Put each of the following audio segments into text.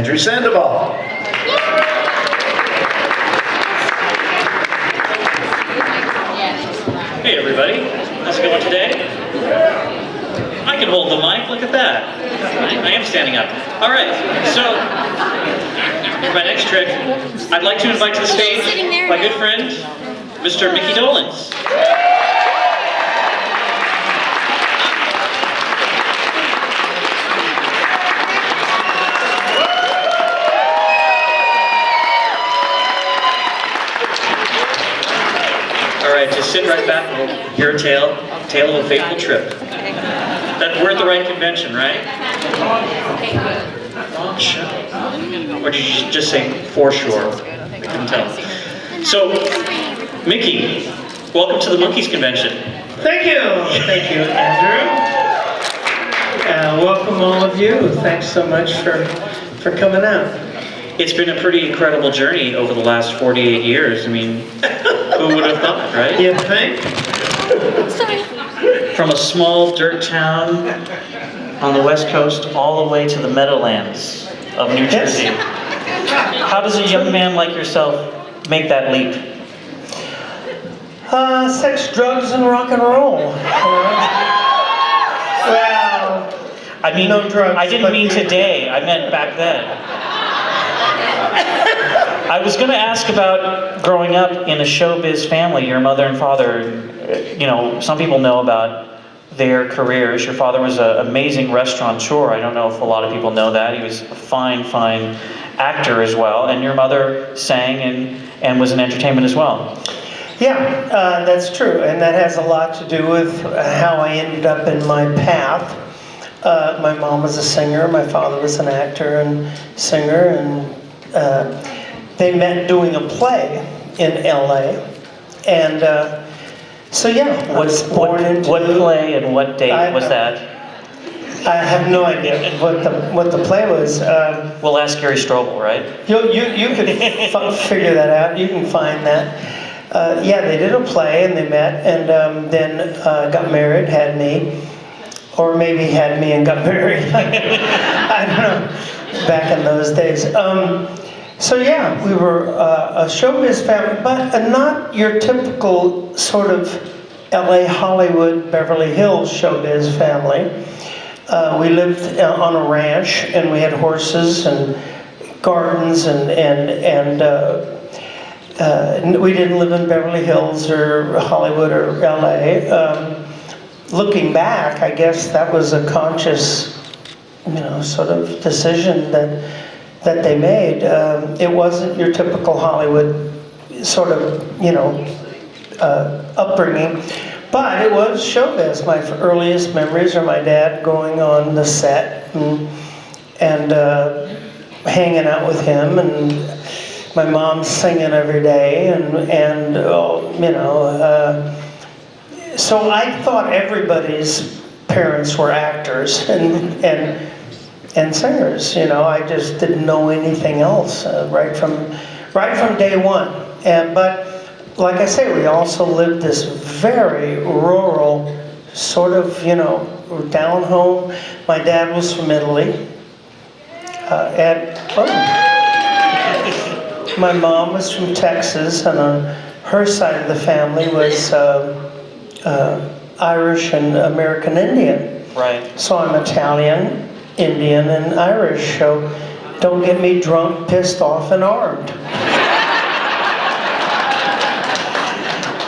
Andrew Sandoval. Hey everybody, how's it going today? I can hold the mic, look at that. I am standing up. All right, so for my next trick, I'd like to invite to the stage my good friend, Mr. Micky Dolenz. Alright, just sit right back and we'll hear a tale of a fateful trip. That we're at the right convention, right? Or did you just say for sure? I couldn't tell. So, Micky, welcome to the Monkees Convention. Thank you, Andrew. Welcome all of you. Thanks so much for coming out. It's been a pretty incredible journey over the last 48 years. I mean, who would have thought, right? You think? From a small dirt town on the West Coast all the way to the Meadowlands of New Jersey. How does a young man like yourself make that leap? Sex, drugs, and rock and roll. Well, I mean, no drugs, I didn't mean today. I meant back then. I was going to ask about growing up in a showbiz family, your mother and father. You know, some people know about their careers. Your father was an amazing restaurateur. I don't know if a lot of people know that. He was a fine actor as well. And your mother sang and was in entertainment as well. yeah, that's true. And that has a lot to do with how I ended up in my path. My mom was a singer. My father was an actor and singer. And they met doing a play in LA. And so yeah, I was born into... What play and what date was that? I have no idea what the play was. We'll ask Gary Strobel, right? You could figure that out. You can find that. Yeah, they did a play and they met and then got married, had me. Or maybe had me and got married. I don't know. Back in those days. So yeah, we were a showbiz family, but not your typical sort of LA, Hollywood, Beverly Hills showbiz family. We lived on a ranch, and we had horses and gardens, and we didn't live in Beverly Hills or Hollywood or LA. Looking back, I guess that was a conscious, sort of decision that they made. It wasn't your typical Hollywood sort of, upbringing, but it was showbiz. My earliest memories are my dad going on the set and hanging out with him, and my mom singing every day, so I thought everybody's parents were actors and singers. I just didn't know anything else right from day one. But like I say, we also lived this very rural sort of down home. My dad was from Italy, my mom was from Texas, and on her side of the family was Irish and American Indian. Right. So I'm Italian, Indian, and Irish, so don't get me drunk, pissed off, and armed.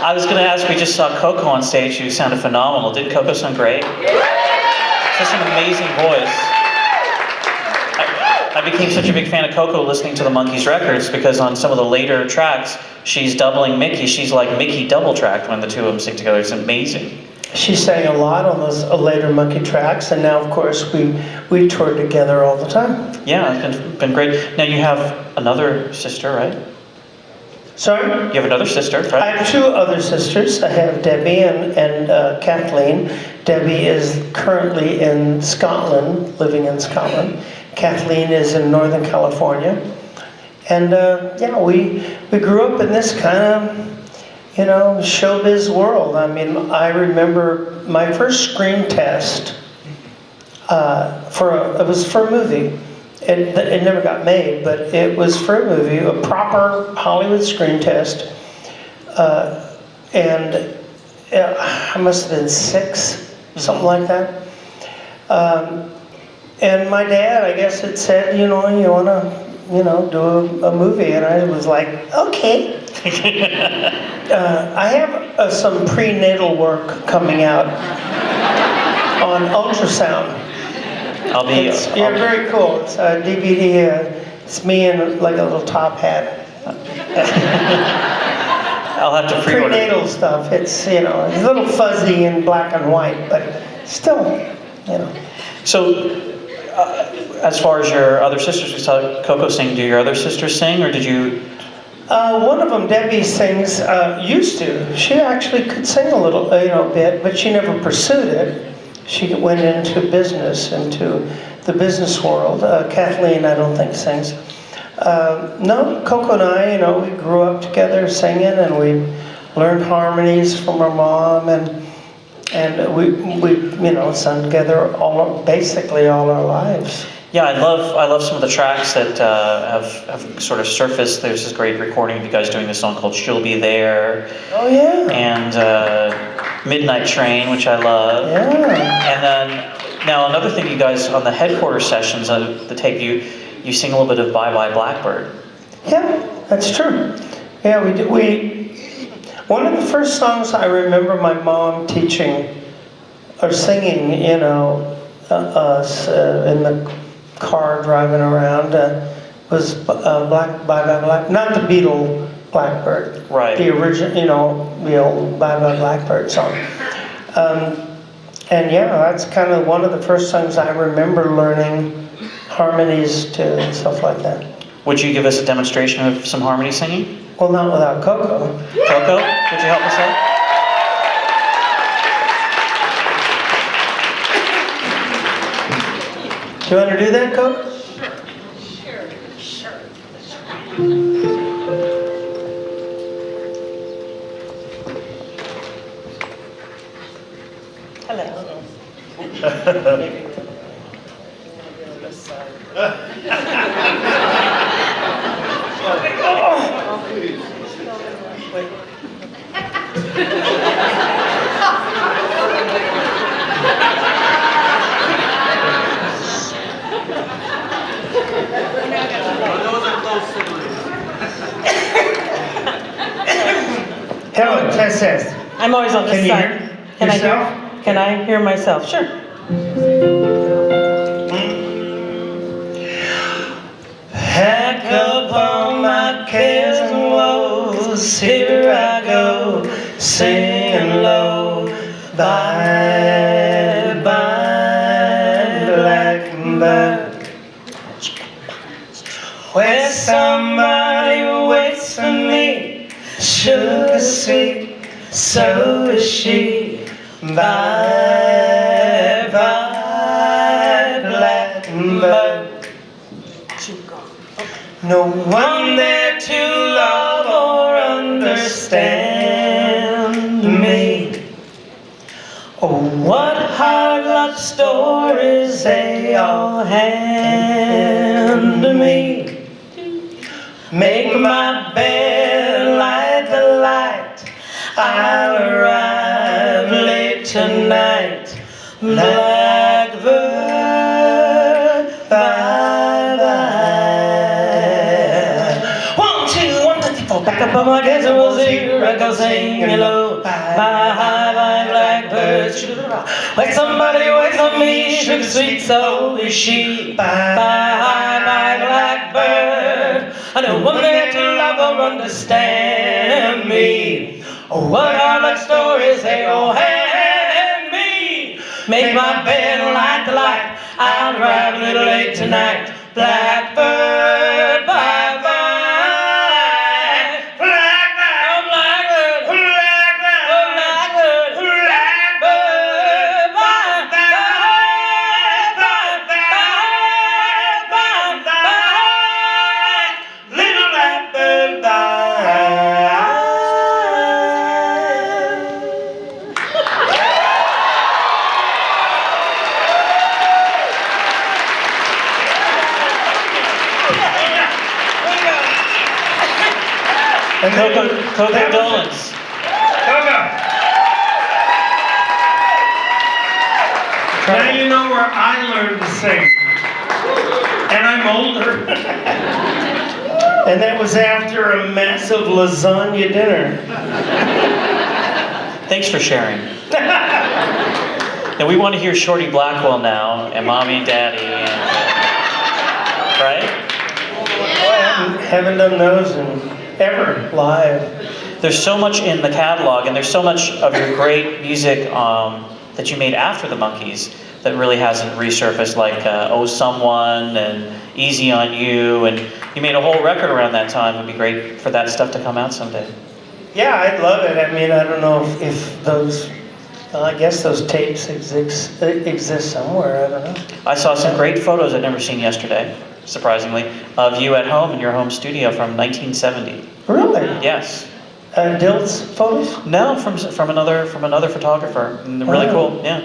I was going to ask, we just saw Coco on stage, who sounded phenomenal. Didn't Coco sound great? Such an amazing voice. I became such a big fan of Coco listening to the Monkees records, because on some of the later tracks, she's doubling Micky. She's like Micky double-tracked when the two of them sing together. It's amazing. She sang a lot on those later Monkey tracks, and now, of course, we toured together all the time. Yeah, it's been great. Now you have another sister, right? Sorry? You have another sister, right? I have two other sisters. I have Debbie and Kathleen. Debbie is currently in Scotland, living in Scotland. Kathleen is in Northern California. And yeah, we grew up in this kind of, showbiz world. I mean, I remember my first screen test it was for a movie. It never got made, but it was for a movie, a proper Hollywood screen test. And I must have been 6, something like that. And my dad, I guess, had said, you want to, do a movie. And I was like, okay. I have some prenatal work coming out on ultrasound. Very cool. It's a DVD. It's me in like a little top hat. I'll have to pre-order. Prenatal stuff. It's it's a little fuzzy in black and white, but still, So, as far as your other sisters, we saw Coco sing. Do your other sisters sing, or did you? One of them, Debbie, sings. Used to. She actually could sing a little, bit, but she never pursued it. She went into the business world. Kathleen, I don't think, sings. No, Coco and I, we grew up together singing, and we learned harmonies from our mom, and we sung together basically all our lives. Yeah, I love some of the tracks that have sort of surfaced. There's this great recording of you guys doing this song called "She'll Be There." Oh yeah. And "Midnight Train," which I love. Yeah. And then now another thing, you guys on the headquarters sessions of the tape, you sing a little bit of "Bye Bye Blackbird." Yeah, that's true. Yeah, we do. One of the first songs I remember my mom teaching or singing, us in the car driving around was Bye Bye Black, not the Beatle Blackbird, Right? The original, the old Bye Bye Blackbird song. And yeah, that's kind of one of the first songs I remember learning harmonies to and stuff like that. Would you give us a demonstration of some harmony singing? Well, not without Coco. Coco, would you help us out? Do you want to do that, Coco? Sure. Hello. Helen, test. I'm always on this Can you side. hear yourself? Can I hear myself? Sure. Pack up all my cares and woes, here I go, singing low. Bye, bye, blackbird. Where somebody waits for me, sugar sweet, so is she. Bye, bye, blackbird. No one there to love or understand me. Oh, what hard luck stories they all hand to me. Make my bed, light the light, I'll arrive late tonight. Blackbird, bye-bye. 1, 2, 1, 2, 3, 4. Back up on my decimal zero, I go singing low. Bye-bye, blackbird. Like somebody waits on me, sugar sweet, so is she. Bye-bye, blackbird. I know one there to love or understand me. Oh, what are like stories they all hand me. Make my bed, light the light, I'll arrive a little late tonight. Blackbird, bye-bye. Blackbird, oh blackbird, blackbird, oh blackbird, blackbird, bye-bye, little blackbird, bye. And then Coco that was- Dolenz. Now you know where I learned to sing. And I'm older. And that was after a massive lasagna dinner. Thanks for sharing. And we want to hear Shorty Blackwell now, and Mommy and Daddy, and, right? Boy, I haven't done those ever live. There's so much in the catalog, and there's so much of your great music that you made after the Monkees that really hasn't resurfaced, like Oh Someone and Easy on You, and you made a whole record around that time. It would be great for that stuff to come out someday. Yeah, I'd love it. I mean, I don't know if those, I guess those tapes exist somewhere, I don't know. I saw some great photos I'd never seen yesterday, surprisingly, of you at home in your home studio from 1970. Really? Yes. Dilt's photos? No, from another photographer. Really cool. Yeah.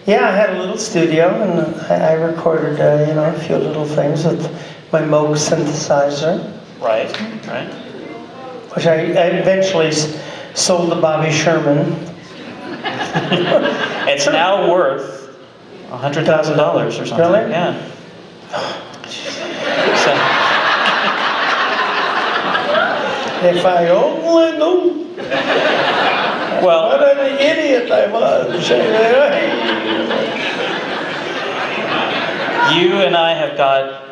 Yeah, I had a little studio, and I recorded, a few little things with my Moog synthesizer, Right. which I eventually sold to Bobby Sherman. It's now worth $100,000 or something. Really? Yeah. So, If I only knew well, what an idiot I was. you and I have got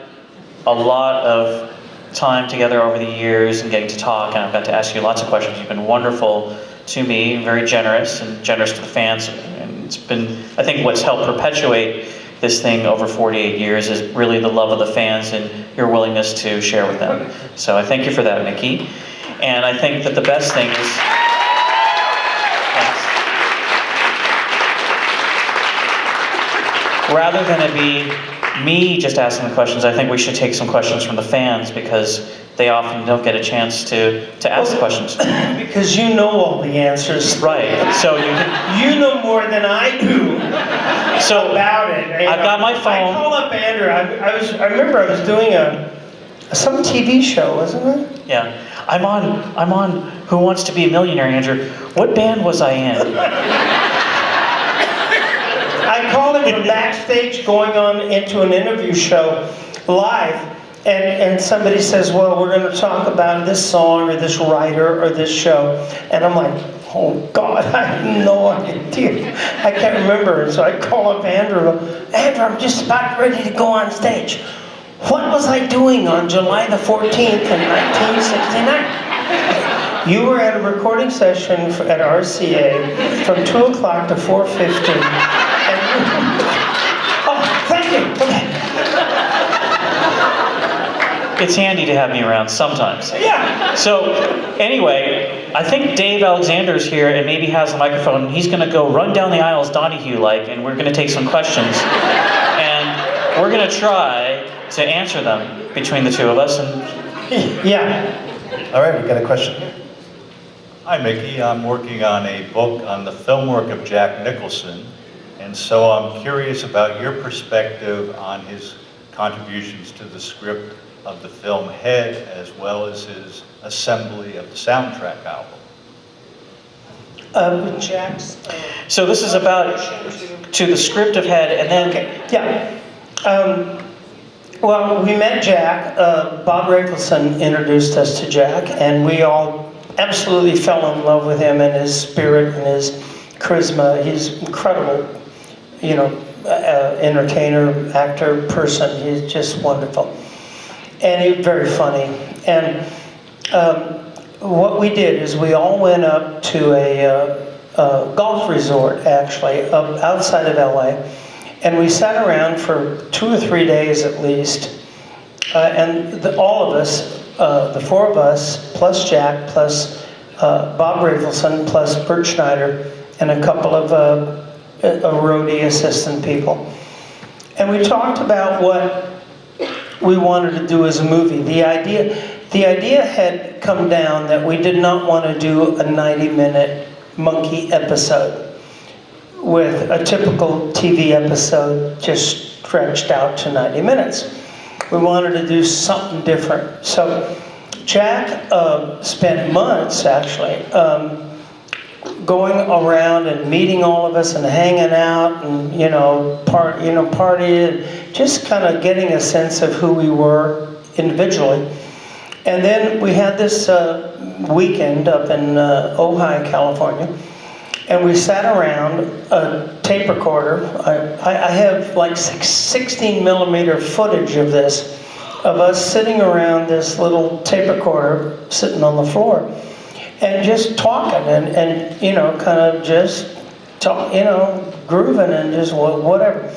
a lot of time together over the years and getting to talk, and I've got to ask you lots of questions. You've been wonderful to me, very generous, and generous to the fans. And it's been, I think, what's helped perpetuate this thing over 48 years is really the love of the fans and your willingness to share with them. So I thank you for that, Micky. And I think that the best thing is, rather than it be me just asking the questions, I think we should take some questions from the fans because they often don't get a chance to ask the questions. Because you know all the answers. Right. So you can, You know more than I do so about it. I've got my I phone. call up Andrew. I remember I was doing some TV show, wasn't it? Yeah. I'm on Who Wants to Be a Millionaire, Andrew. What band was I in? I called him from backstage going on into an interview show live, and somebody says, well, we're going to talk about this song or this writer or this show. And I'm like, oh God, I have no idea. I can't remember. And so I call up Andrew. Andrew, I'm just about ready to go on stage. What was I doing on July the 14th in 1969? You were at a recording session at RCA from 2 o'clock to 4:15. Oh, thank you. Okay. It's handy to have me around sometimes. Yeah. So, anyway, I think Dave Alexander's here and maybe has the microphone. He's going to go run down the aisles Donahue-like, and we're going to take some questions. And we're going to try to answer them between the two of us. And Yeah. All right, we've got a question. Hi, Micky. I'm working on a book on the film work of Jack Nicholson, and so I'm curious about your perspective on his contributions to the script of the film Head, as well as his assembly of the soundtrack album. Jack's. so this is about to the script of Head, and then Okay. Yeah. Well, we met Jack. Bob Rafelson introduced us to Jack, and we all absolutely fell in love with him and his spirit and his charisma. He's incredible, entertainer, actor, person. He's just wonderful. And he's very funny. And what we did is we all went up to a golf resort, actually, outside of LA. And we sat around for 2 or 3 days at least. And all of us, the four of us, plus Jack, plus Bob Rafelson, plus Bert Schneider, and a couple of roadie assistant people. And we talked about what we wanted to do as a movie. The idea had come down that we did not want to do a 90-minute Monkee episode with a typical TV episode just stretched out to 90 minutes. We wanted to do something different. So Jack spent months, actually, going around and meeting all of us and hanging out and, partying, just kind of getting a sense of who we were individually. And then we had this weekend up in Ojai, California, and we sat around a tape recorder. I have like 16 millimeter footage of this, of us sitting around this little tape recorder, sitting on the floor, and just talking and kind of just talk, grooving and just whatever,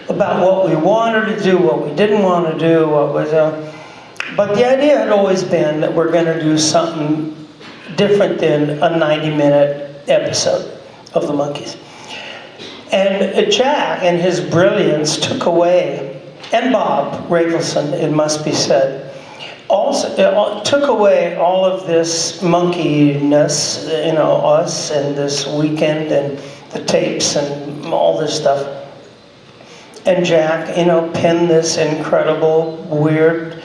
about what we wanted to do, what we didn't want to do, what was. But the idea had always been that we're going to do something different than a 90-minute episode of the Monkees. And Jack, in his brilliance, took away, and Bob Rafelson, it must be said, also took away all of this monkeyness, us and this weekend and the tapes and all this stuff. And Jack, penned this incredible, weird,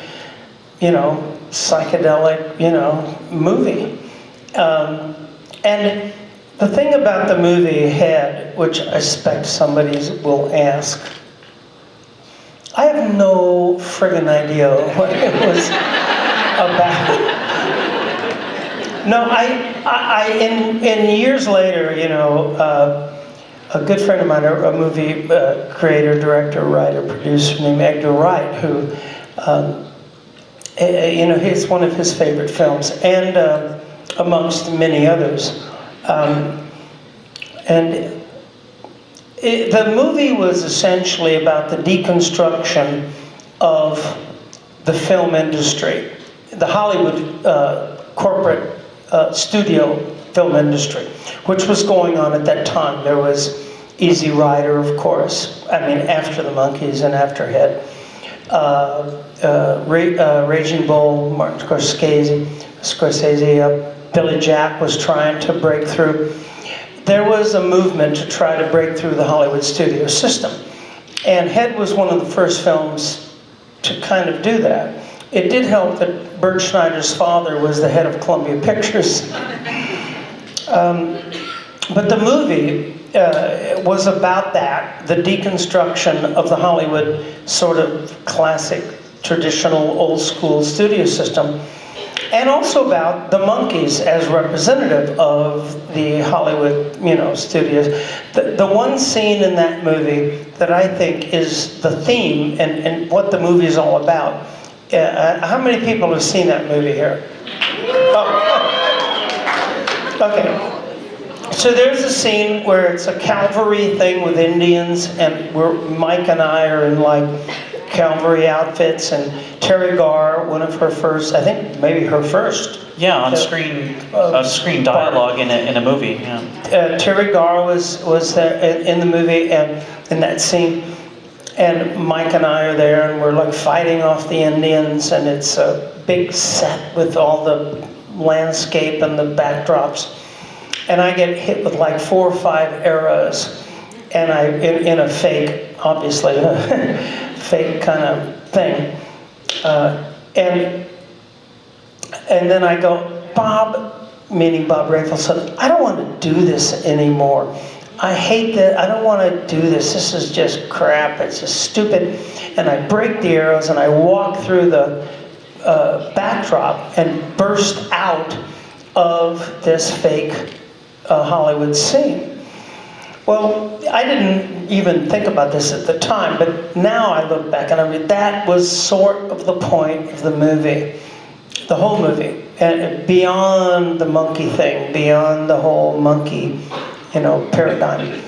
psychedelic, movie. And the thing about the movie had, which I expect somebody will ask, I have no friggin' idea what it was about. No, in years later, a good friend of mine, a movie creator, director, writer, producer named Edgar Wright, who, it's one of his favorite films, and amongst many others. The movie was essentially about the deconstruction of the film industry, the Hollywood corporate studio film industry, which was going on at that time. There was Easy Rider, of course, after the Monkees and after Head. Raging Bull, Martin Scorsese, Billy Jack was trying to break through. There was a movement to try to break through the Hollywood studio system. And Head was one of the first films to kind of do that. It did help that Bert Schneider's father was the head of Columbia Pictures. But the movie was about that, the deconstruction of the Hollywood sort of classic, traditional, old school studio system, and also about the Monkees as representative of the Hollywood, studios. The one scene in that movie that I think is the theme and what the movie is all about. How many people have seen that movie here? Oh. Okay. So there's a scene where it's a cavalry thing with Indians, and Mike and I are in like cavalry outfits, and Terry Garr, one of her first, I think maybe her first. Yeah, on screen dialogue in a movie. Yeah. Terry Garr was there in the movie and in that scene, and Mike and I are there, and we're like fighting off the Indians, and it's a big set with all the landscape and the backdrops. And I get hit with like 4 or 5 arrows, and in a fake, obviously, fake kind of thing. And then I go, Bob, meaning Bob Rafelson, I don't want to do this anymore. I hate that. I don't want to do this. This is just crap. It's just stupid. And I break the arrows, and I walk through the backdrop and burst out of this fake Hollywood scene. Well, I didn't even think about this at the time, but now I look back and that was sort of the point of the movie, the whole movie, and beyond the monkey thing, beyond the whole monkey, paradigm.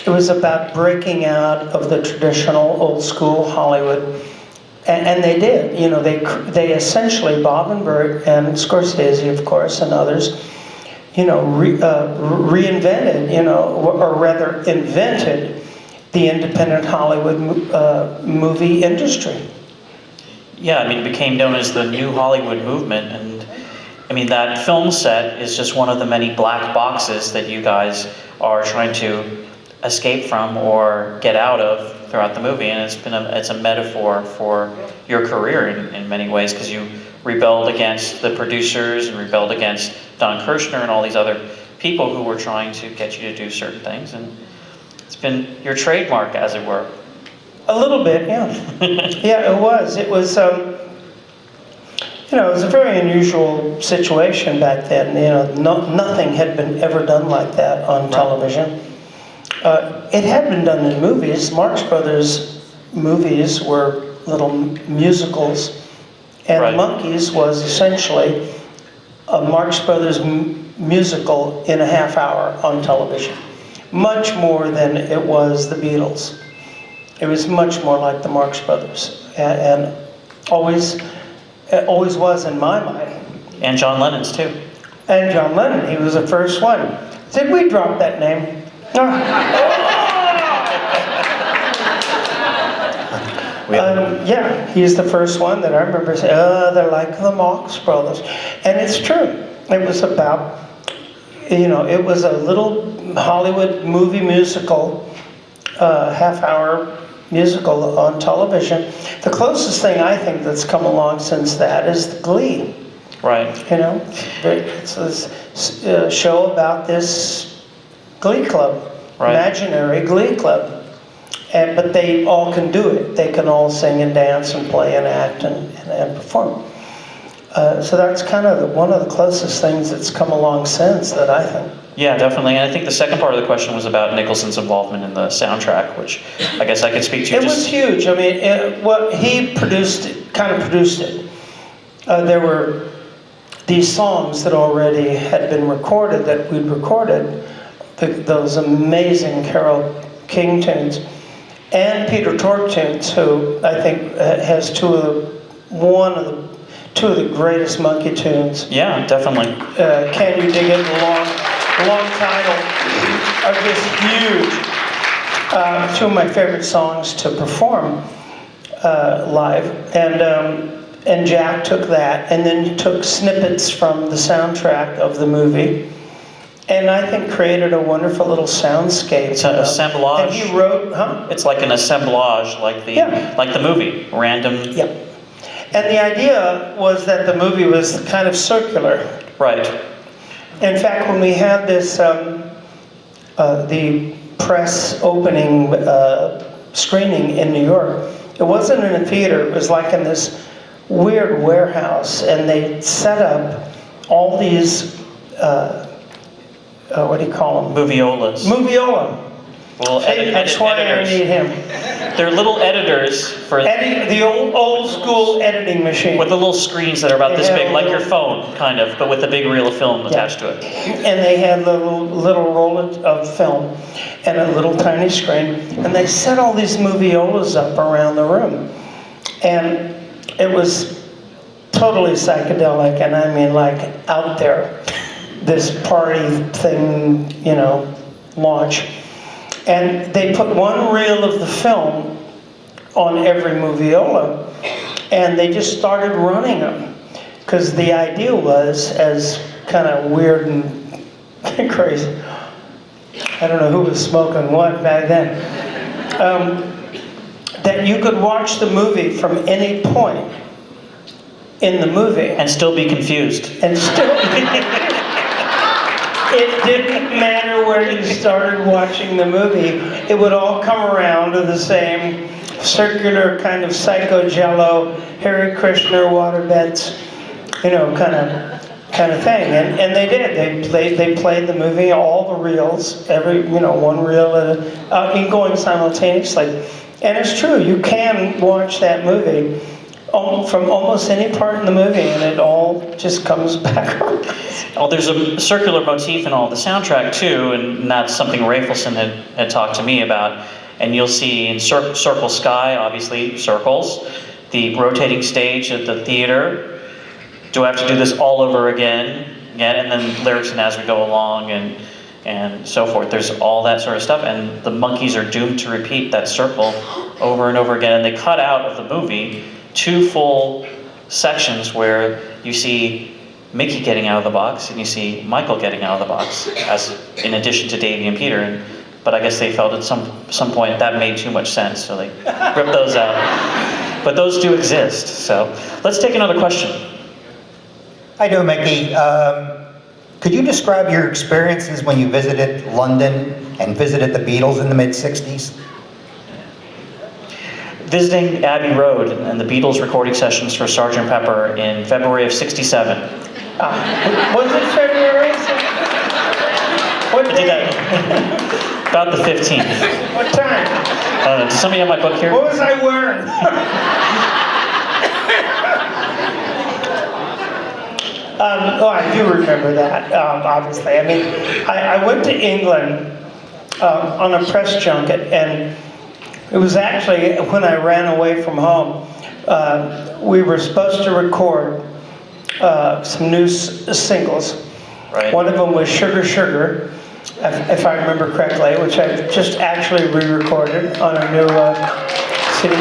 It was about breaking out of the traditional old school Hollywood, and they did. They essentially, Bob and Bert and Scorsese, of course, and others, reinvented, or rather invented the independent Hollywood movie industry. Yeah, it became known as the New Hollywood movement, and that film set is just one of the many black boxes that you guys are trying to escape from or get out of throughout the movie, and it's a metaphor for your career in many ways, because you rebelled against the producers and rebelled against Don Kirshner and all these other people who were trying to get you to do certain things, and it's been your trademark, as it were. A little bit, yeah. Yeah, it was. It was, it was a very unusual situation back then. Nothing had been ever done like that on television. It had been done in movies. Marx Brothers movies were little musicals, and Right. Monkees was essentially a Marx Brothers musical in a half hour on television. Much more than it was the Beatles. It was much more like the Marx Brothers, and always was in my mind. And John Lennon's too. And John Lennon, he was the first one. Did we drop that name? Yeah, he's the first one that I remember saying, they're like the Marx Brothers. And it's true. It was about, it was a little Hollywood movie musical, half-hour musical on television. The closest thing I think that's come along since that is the Glee. Right. It's this show about this Glee club, Right. imaginary Glee club. But they all can do it. They can all sing and dance and play and act and perform. So that's kind of one of the closest things that's come along since, that I think. Yeah, definitely. And I think the second part of the question was about Nicholson's involvement in the soundtrack, which I guess I could speak to. It was huge. I mean, he kind of produced it. There were these songs that already had been recorded, that we'd recorded, those amazing Carole King tunes, and Peter Tork tunes, who I think has two of the greatest Monkee tunes. Yeah, definitely. Can You Dig It? The long title are just huge. Two of my favorite songs to perform live, and Jack took that and then took snippets from the soundtrack of the movie, and I think created a wonderful little soundscape. It's an assemblage. And he wrote, It's like an assemblage, like the movie, random. Yeah. And the idea was that the movie was kind of circular. Right. In fact, when we had this, the press opening screening in New York, it wasn't in a theater. It was like in this weird warehouse, and they set up all these, what do you call them? Moviolas. Moviola. Well, That's why I need him. They're little editors for The old school editing machine. with the little screens that are about this They big, have like a your little- phone, kind of, but with a big reel of film attached to it. And they had a little roll of film and a little tiny screen, and they set all these moviolas up around the room, and it was totally psychedelic, and I mean like out there, this party thing, launch. And they put one reel of the film on every moviola, and they just started running them, because the idea was, as kind of weird and crazy, I don't know who was smoking what back then, that you could watch the movie from any point in the movie And still be confused. and still it didn't matter where you started watching the movie. It would all come around to the same circular kind of psycho jello, Hare Krishna waterbeds, kind of thing. And they did. They played the movie, all the reels, one reel going simultaneously. And it's true, you can watch that movie from almost any part in the movie, and it all just comes back on. Well, there's a circular motif in all the soundtrack too, and that's something Rafelson had talked to me about. And you'll see in Circle Sky, obviously, circles. The rotating stage at the theater. Do I have to do this all over again? And then lyrics and as we go along and so forth. There's all that sort of stuff. And the Monkees are doomed to repeat that circle over and over again. And they cut out of the movie 2 full sections where you see Micky getting out of the box and you see Michael getting out of the box, as in addition to Davy and Peter. And but I guess they felt at some point that made too much sense, so they ripped those out. But those do exist, so let's take another question. How you doing, Micky? Could you describe your experiences when you visited London and visited the Beatles in the mid-60s? Visiting Abbey Road and the Beatles recording sessions for Sgt. Pepper in February of '67. Was it February? What I did day? that about the 15th. What time? I don't know, does somebody have my book here? What was I wearing? I do remember that, obviously. I mean, I went to England on a press junket, and it was actually when I ran away from home. We were supposed to record some new singles. Right. One of them was Sugar Sugar, if I remember correctly, which I just actually re-recorded on a new CD.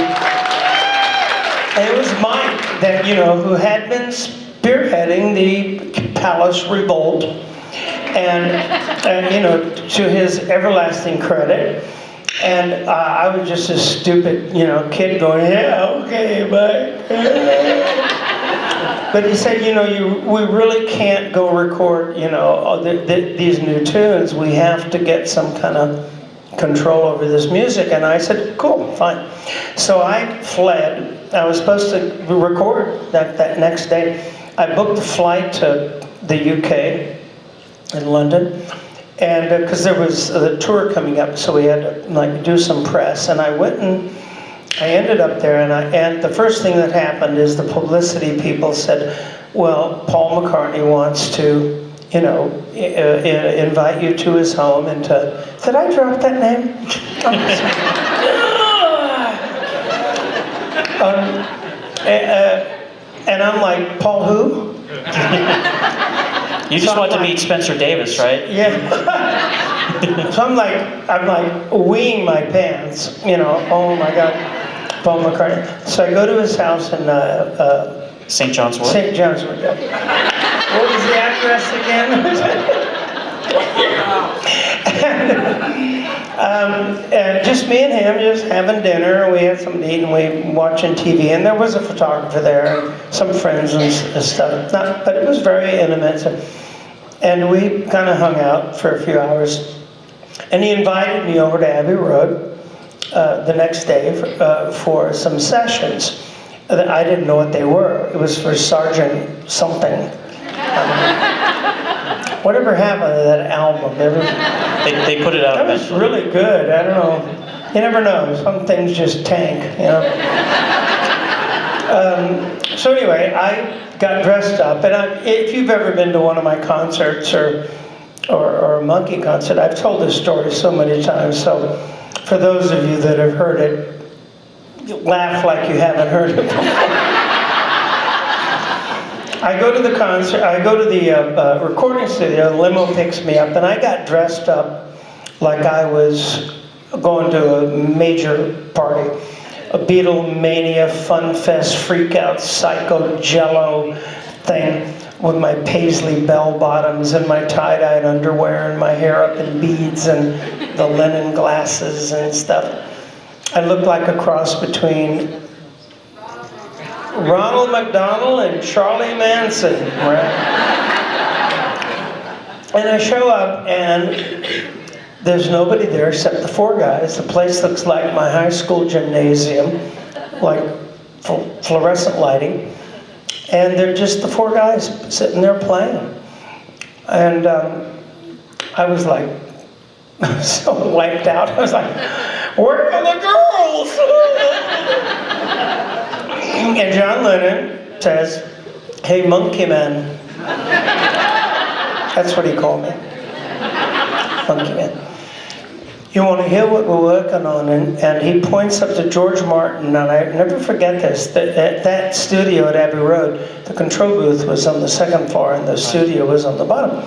And it was Mike that, who had been spearheading the Palace Revolt, and to his everlasting credit. And I was just a stupid, kid going, yeah, okay, Mike. But he said, we really can't go record, these new tunes. We have to get some kind of control over this music. And I said, cool, fine. So I fled. I was supposed to record that next day. I booked a flight to the UK in London. And because there was a tour coming up, so we had to do some press. And I went and I ended up there, and the first thing that happened is the publicity people said, well, Paul McCartney wants to, invite you to his home and to, did I drop that name? And I'm like, Paul who? You just want to meet Spencer Davis, right? Yeah. So I'm like weeing my pants, oh my God, Paul McCartney. So I go to his house in St. John's Wood? St. John's Wood, yeah. What was the address again? And just me and him, just having dinner. We had something to eat, and we watching TV. And there was a photographer there, and some friends and stuff. But it was very intimate. And we kind of hung out for a few hours. And he invited me over to Abbey Road the next day for some sessions. I didn't know what they were. It was for Sergeant something. Whatever happened to that album? They put it out. That was really good. I don't know. You never know. Some things just tank, So anyway, I got dressed up, and if you've ever been to one of my concerts or a Monkee concert, I've told this story so many times. So for those of you that have heard it, laugh like you haven't heard it before. I go to the concert, I go to the recording studio, the limo picks me up, and I got dressed up like I was going to a major party. A Beatlemania, Fun Fest, Freak Out, Psycho, Jello thing with my paisley bell bottoms and my tie-dyed underwear and my hair up in beads and the linen glasses and stuff. I looked like a cross between Ronald McDonald and Charlie Manson, right? And I show up, and there's nobody there except the four guys. The place looks like my high school gymnasium, like fluorescent lighting. And they're just the four guys sitting there playing. And I was like, so wiped out. I was like, where are the girls? And John Lennon says, hey, Monkey Man. That's what he called me. Monkey Man. You want to hear what we're working on? And he points up to George Martin, and I never forget this. That studio at Abbey Road, the control booth was on the second floor, and the studio was on the bottom.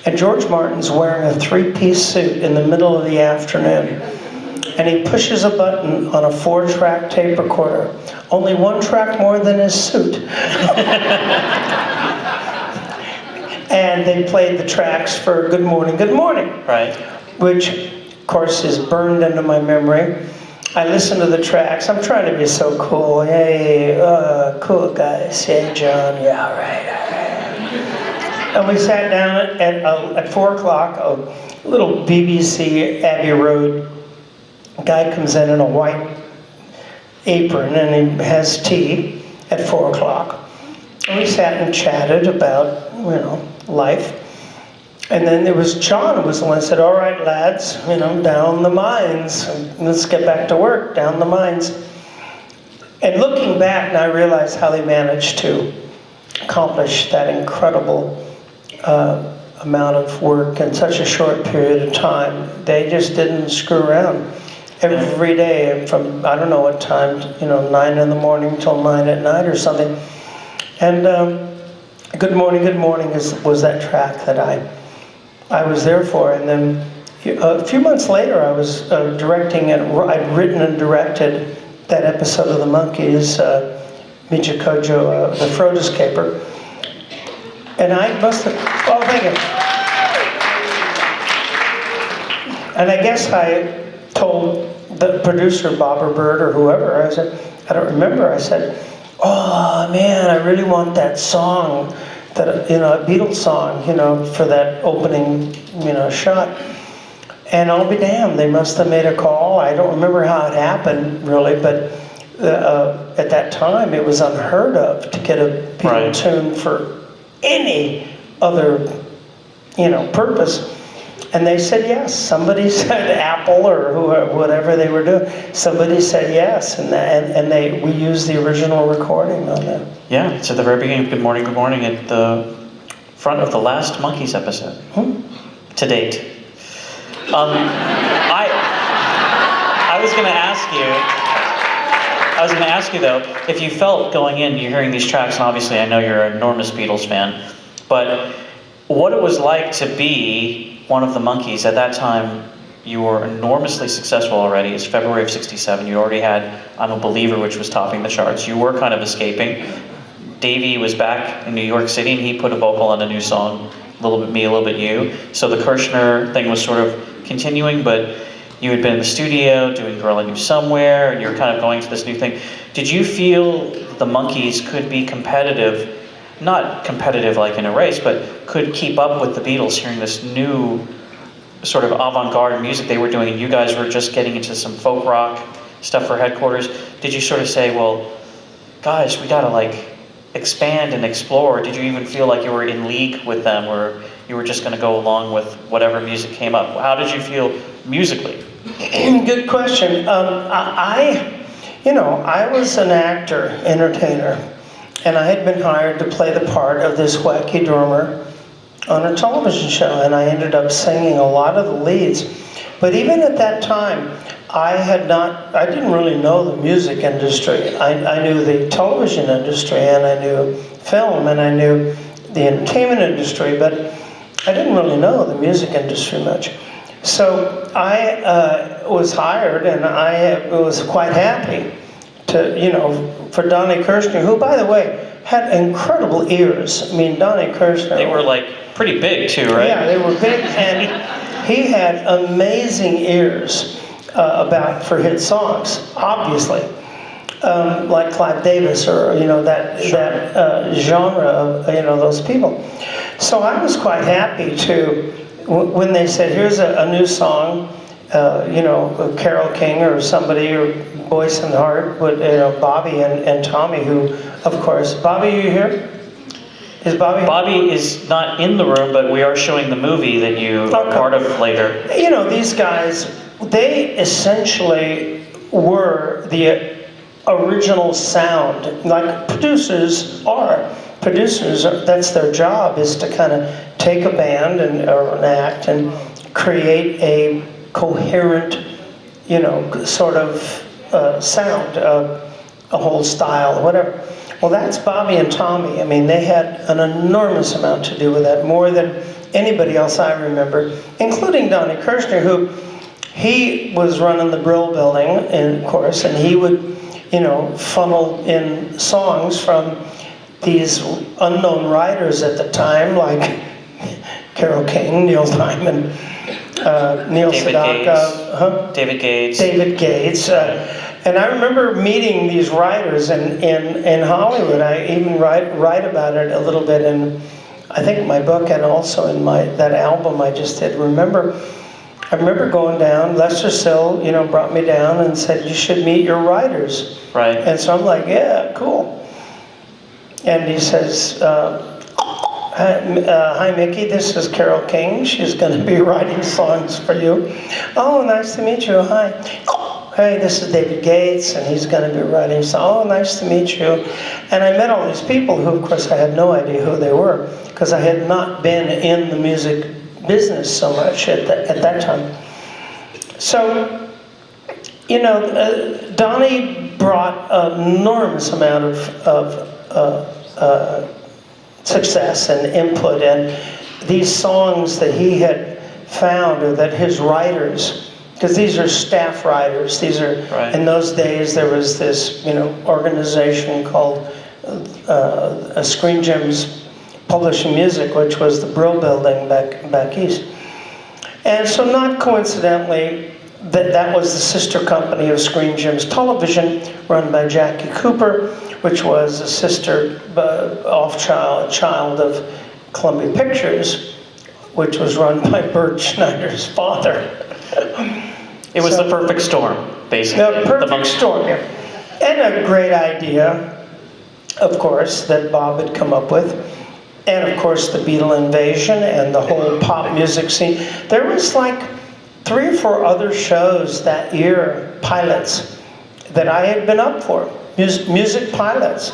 And George Martin's wearing a three-piece suit in the middle of the afternoon. And he pushes a button on a 4-track tape recorder. Only 1 track more than his suit. And they played the tracks for Good Morning, Good Morning. Right. Which course, is burned into my memory. I listen to the tracks. I'm trying to be so cool. Hey, cool guys. Hey, John. Yeah, all right. And we sat down at 4 o'clock, a little BBC Abbey Road guy comes in a white apron and he has tea at 4 o'clock. And we sat and chatted about, life. And then there was John who was the one who said, all right, lads, down the mines. Let's get back to work, down the mines. And looking back, now I realize how they managed to accomplish that incredible amount of work in such a short period of time. They just didn't screw around. Every day from, I don't know what time, 9 in the morning till 9 at night or something. And Good Morning was that track that I was there for. And then a few months later, I was directing it. I'd written and directed that episode of the Monkees, Micky, the Frodo's Caper. And I must have, oh, thank you. And I guess I told the producer, Bob or Bird or whoever, I said, I don't remember, I said, oh man, I really want that song, that a Beatles song, for that opening, shot. And I'll be damned, they must have made a call. I don't remember how it happened, really, but at that time, it was unheard of to get a Beatle tune for any other, purpose. And they said yes. Somebody said Apple or whoever, whatever they were doing. Somebody said yes, and we used the original recording on that. Yeah, it's at the very beginning of Good Morning, at the front of the last Monkees episode to date. I was going to ask you though, if you felt going in, you're hearing these tracks, and obviously I know you're an enormous Beatles fan, but what it was like to be one of the Monkees. At that time, you were enormously successful already. It's February of '67. You already had I'm a Believer, which was topping the charts. You were kind of escaping. Davey was back in New York City, and he put a vocal on a new song, a little bit me, a little bit you. So the Kirshner thing was sort of continuing, but you had been in the studio doing Girl I Knew Somewhere, and you were kind of going to this new thing. Did you feel the Monkees could be competitive? Not competitive like in a race, but could keep up with the Beatles, hearing this new sort of avant-garde music they were doing, and you guys were just getting into some folk rock stuff for Headquarters. Did you sort of say, well, guys, we gotta expand and explore? Did you even feel like you were in league with them, or you were just gonna go along with whatever music came up? How did you feel musically? Good question. I was an actor, entertainer. And I had been hired to play the part of this wacky drummer on a television show, and I ended up singing a lot of the leads. But even at that time, I didn't really know the music industry. I knew the television industry, and I knew film, and I knew the entertainment industry, but I didn't really know the music industry much. So I was hired, and I was quite happy to, for Donnie Kirshner, who, by the way, had incredible ears. I mean, Donnie Kirshner. They were pretty big too, right? Yeah, they were big, and he had amazing ears for hit songs, obviously, like Clive Davis or that genre of those people. So I was quite happy to when they said, "Here's a new song." Carole King or somebody, or Boyce and Hart, Bobby and Tommy, who, of course, Bobby, are you here? Is Bobby? Bobby is not in the room, but we are showing the movie that you are part of later. These guys, they essentially were the original sound, like producers are. Producers, that's their job, is to kind of take a band or an act and create a coherent, sort of sound, a whole style, whatever. Well, that's Bobby and Tommy. I mean, they had an enormous amount to do with that, more than anybody else I remember, including Donnie Kirshner, who he was running the Brill Building, of course, and he would, funnel in songs from these unknown writers at the time, like Carole King, Neil Diamond, Neil David Sedaka. Gates. Huh? David Gates. David Gates. And I remember meeting these writers in Hollywood. I even write about it a little bit in, I think, my book, and also in that album I just did. I remember going down, Lester Sill, brought me down and said, you should meet your writers. Right. And so I'm like, yeah, cool. And he says, hi, Micky, this is Carole King. She's going to be writing songs for you. Oh, nice to meet you. Hi. Hey, this is David Gates, and he's going to be writing songs. Oh, nice to meet you. And I met all these people who, of course, I had no idea who they were, because I had not been in the music business so much at that time. So, Donnie brought an enormous amount of success and input, and these songs that he had found, or that his writers, because these are staff writers, these are, right. In those days there was this, organization called Screen Gems Publishing Music, which was the Brill Building back east. And so not coincidentally, that was the sister company of Screen Gems Television, run by Jackie Cooper, which was a sister child of Columbia Pictures, which was run by Bert Schneider's father. It was the perfect storm, basically. The perfect storm, yeah. And a great idea, of course, that Bob had come up with. And of course the Beatle invasion and the whole pop music scene. There was like 3 or 4 other shows that year, pilots, that I had been up for, music pilots.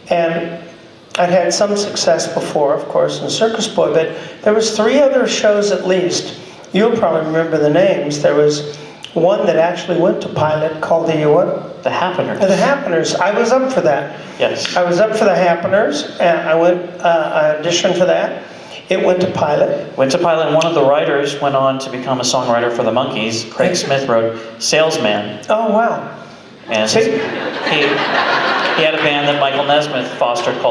And I'd had some success before, of course, in Circus Boy, but there was 3 other shows at least. You'll probably remember the names. There was one that actually went to pilot called the what? The Happeners. The Happeners. I was up for that. Yes. I was up for the Happeners, and I auditioned for that. It went to pilot. Went to pilot, and one of the writers went on to become a songwriter for the Monkees. Craig Smith wrote Salesman. Oh, wow. And See? he had a band that Michael Nesmith fostered called